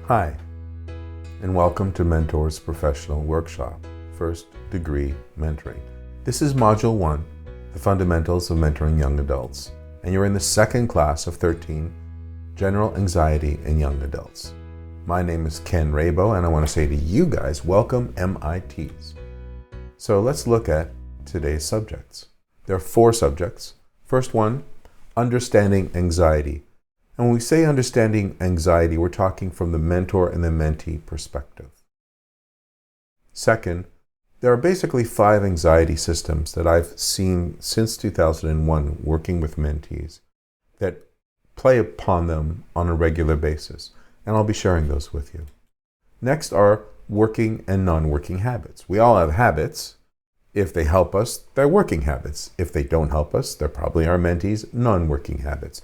Hi, and welcome to Mentor's Professional Workshop, First Degree Mentoring. This is Module 1, The Fundamentals of Mentoring Young Adults, and you're in the second class of 13, General Anxiety in Young Adults. My name is Ken Rabow, and I want to say to you guys, welcome MITs. So let's look at today's subjects. There are 4 subjects. First one, understanding anxiety. And when we say understanding anxiety, we're talking from the mentor and the mentee perspective. Second, there are basically 5 anxiety systems that I've seen since 2001 working with mentees that play upon them on a regular basis. And I'll be sharing those with you. Next are working and non-working habits. We all have habits. If they help us, they're working habits. If they don't help us, they're probably our mentees' non-working habits.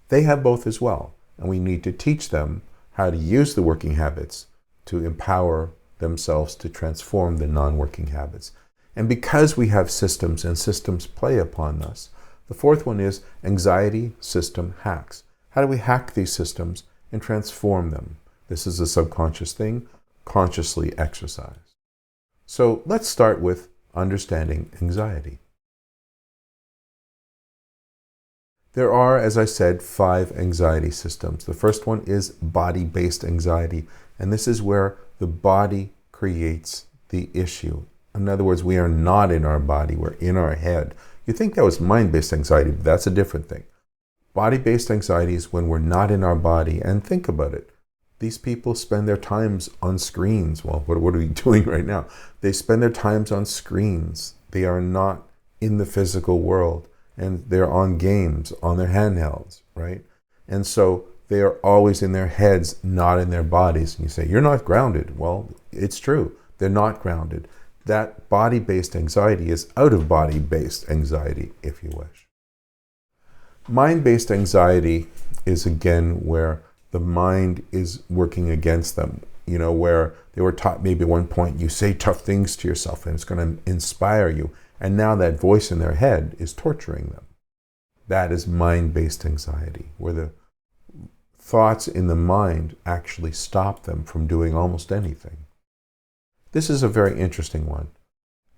They have both as well, and we need to teach them how to use the working habits to empower themselves to transform the non-working habits. And because we have systems and systems play upon us, the 4th one is anxiety system hacks. How do we hack these systems and transform them? This is a subconscious thing, consciously exercise. So let's start with understanding anxiety. There are, as I said, 5 anxiety systems. The first one is body-based anxiety, and this is where the body creates the issue. In other words, we are not in our body, we're in our head. You think that was mind-based anxiety, but that's a different thing. Body-based anxiety is when we're not in our body, and think about it. These people spend their times on screens. Well, what are we doing right now? They spend their times on screens. They are not in the physical world. And they're on games, on their handhelds, right? And so they are always in their heads, not in their bodies. And you say, you're not grounded. Well, it's true. They're not grounded. That body-based anxiety is out-of-body-based anxiety, if you wish. Mind-based anxiety is, again, where the mind is working against them. You know, where they were taught maybe at one point, you say tough things to yourself and it's going to inspire you. And now that voice in their head is torturing them. That is mind-based anxiety, where the thoughts in the mind actually stop them from doing almost anything. This is a very interesting one.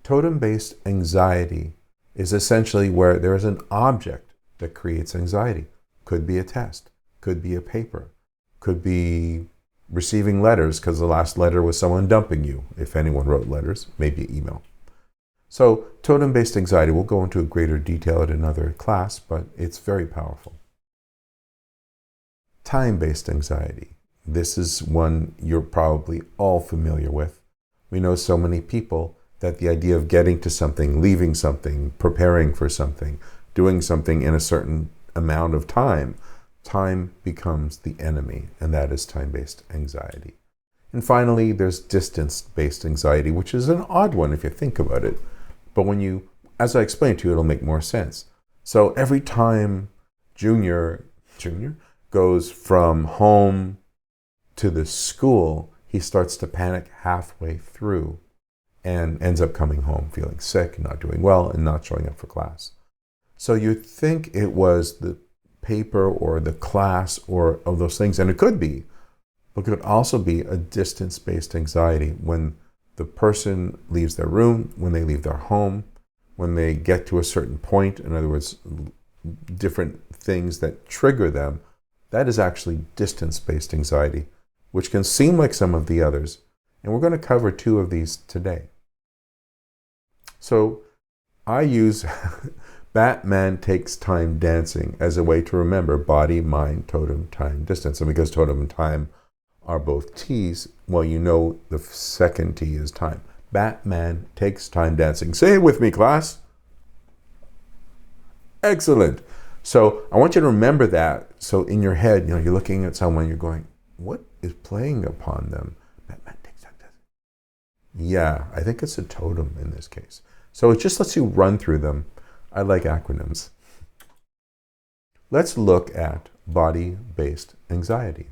Totem-based anxiety is essentially where there is an object that creates anxiety. Could be a test, could be a paper, could be receiving letters because the last letter was someone dumping you. If anyone wrote letters, maybe email. So totem-based anxiety, we'll go into greater detail at another class, but it's very powerful. Time-based anxiety. This is one you're probably all familiar with. We know so many people that the idea of getting to something, leaving something, preparing for something, doing something in a certain amount of time becomes the enemy, and that is time-based anxiety. And finally, there's distance-based anxiety, which is an odd one if you think about it. But when you, as I explained to you, it'll make more sense. So every time Junior goes from home to the school, he starts to panic halfway through and ends up coming home feeling sick, not doing well, and not showing up for class. So you'd think it was the paper or the class or of those things, and it could be, but it could also be a distance-based anxiety when the person leaves their room, when they leave their home, when they get to a certain point, in other words, different things that trigger them. That is actually distance-based anxiety, which can seem like some of the others. And we're going to cover 2 of these today. So I use Batman Takes Time Dancing as a way to remember body, mind, totem, time, distance. And because totem and time are both T's, well, you know the second T is time. Batman takes time dancing. Say it with me, class. Excellent. So I want you to remember that. So in your head, you're looking at someone, you're going, what is playing upon them? Batman takes time dancing. Yeah, I think it's a totem in this case. So it just lets you run through them. I like acronyms. Let's look at body-based anxiety.